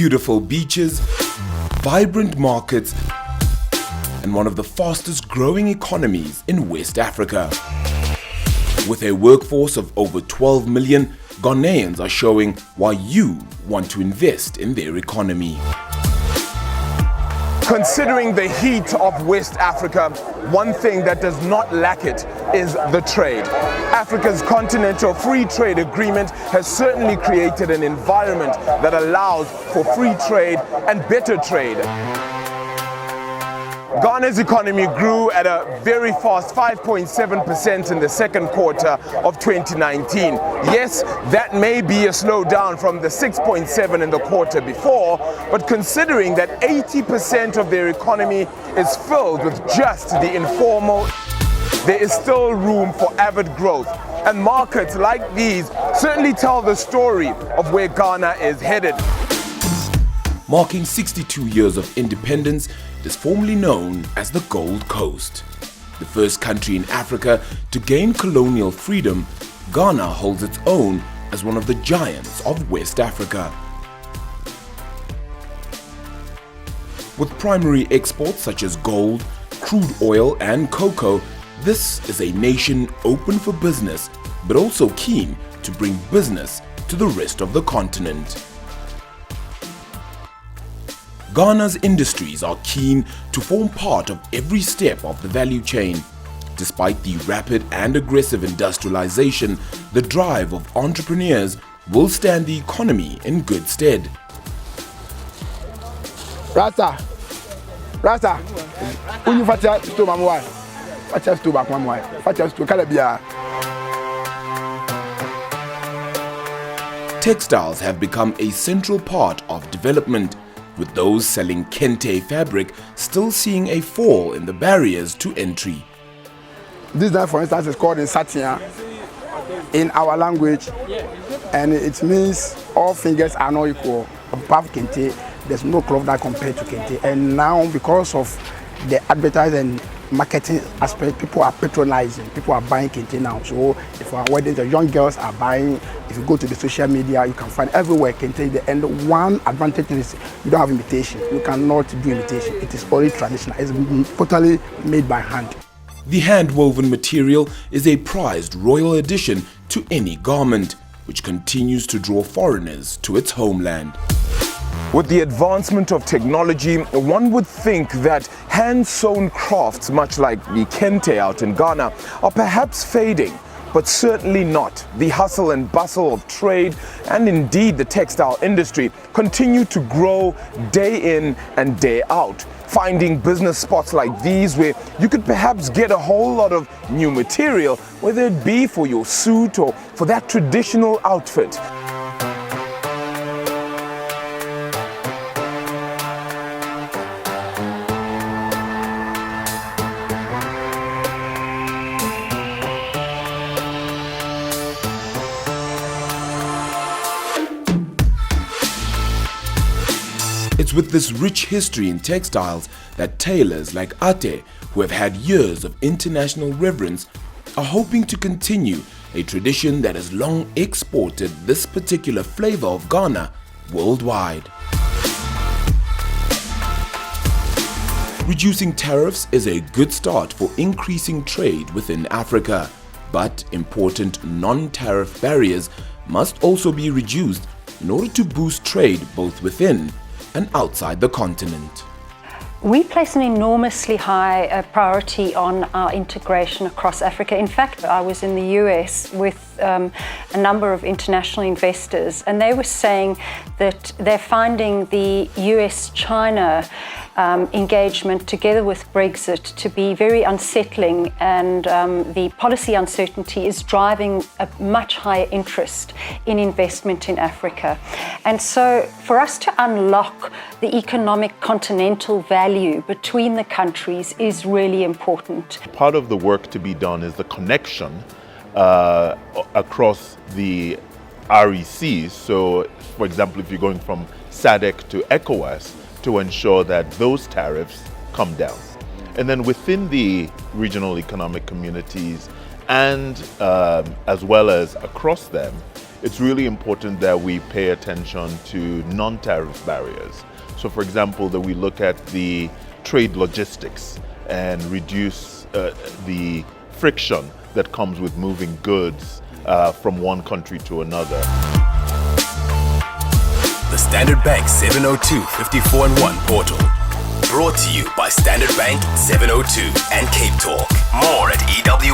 beautiful beaches, vibrant markets, and one of the fastest growing economies in West Africa. With a workforce of over 12 million, Ghanaians are showing why you want to invest in their economy. Considering the heat of West Africa, one thing that does not lack it is the trade. Africa's Continental Free Trade Agreement has certainly created an environment that allows for free trade and better trade. Ghana's economy grew at a very fast 5.7% in the second quarter of 2019. Yes, that may be a slowdown from the 6.7% in the quarter before, but considering that 80% of their economy is filled with just the informal, there is still room for avid growth. And markets like these certainly tell the story of where Ghana is headed. Marking 62 years of independence, it is formerly known as the Gold Coast. The first country in Africa to gain colonial freedom, Ghana holds its own as one of the giants of West Africa. With primary exports such as gold, crude oil and cocoa, this is a nation open for business, but also keen to bring business to the rest of the continent. Ghana's industries are keen to form part of every step of the value chain. Despite the rapid and aggressive industrialization, the drive of entrepreneurs will stand the economy in good stead. Rasta, when you fatia sto mamwa, fatia sto back mamwa, fatia sto kalabia. Textiles have become a central part of development, with those selling kente fabric still seeing a fall in the barriers to entry. This dye, for instance, is called in Satia in our language, and it means all fingers are not equal. Above kente, there's no cloth that compared to kente. And now, because of the advertising and marketing aspect, people are patronizing, people are buying kente now. So if our weddings, the young girls are buying. If you go to the social media, you can find everywhere kente. And one advantage is you don't have imitation. You cannot do imitation. It is only traditional. It's totally made by hand. The hand-woven material is a prized royal addition to any garment, which continues to draw foreigners to its homeland. With the advancement of technology, one would think that hand-sewn crafts, much like the kente out in Ghana, are perhaps fading, but certainly not. The hustle and bustle of trade and indeed the textile industry continue to grow day in and day out. Finding business spots like these where you could perhaps get a whole lot of new material, whether it be for your suit or for that traditional outfit. It's with this rich history in textiles that tailors like Ate, who have had years of international reverence, are hoping to continue a tradition that has long exported this particular flavor of Ghana worldwide. Reducing tariffs is a good start for increasing trade within Africa, but important non-tariff barriers must also be reduced in order to boost trade both within and outside the continent. We place an enormously high priority on our integration across Africa. In fact, I was in the US with a number of international investors, and they were saying that they're finding the US-China engagement together with Brexit to be very unsettling, and the policy uncertainty is driving a much higher interest in investment in Africa. And so for us to unlock the economic continental value between the countries is really important. Part of the work to be done is the connection across the RECs. So, for example, if you're going from SADC to ECOWAS, to ensure that those tariffs come down. And then within the regional economic communities and as well as across them, it's really important that we pay attention to non-tariff barriers. So for example, that we look at the trade logistics and reduce the friction that comes with moving goods from one country to another. The Standard Bank 702 54-in-1 portal. Brought to you by Standard Bank 702 and Cape Talk. More at ewn.co.za.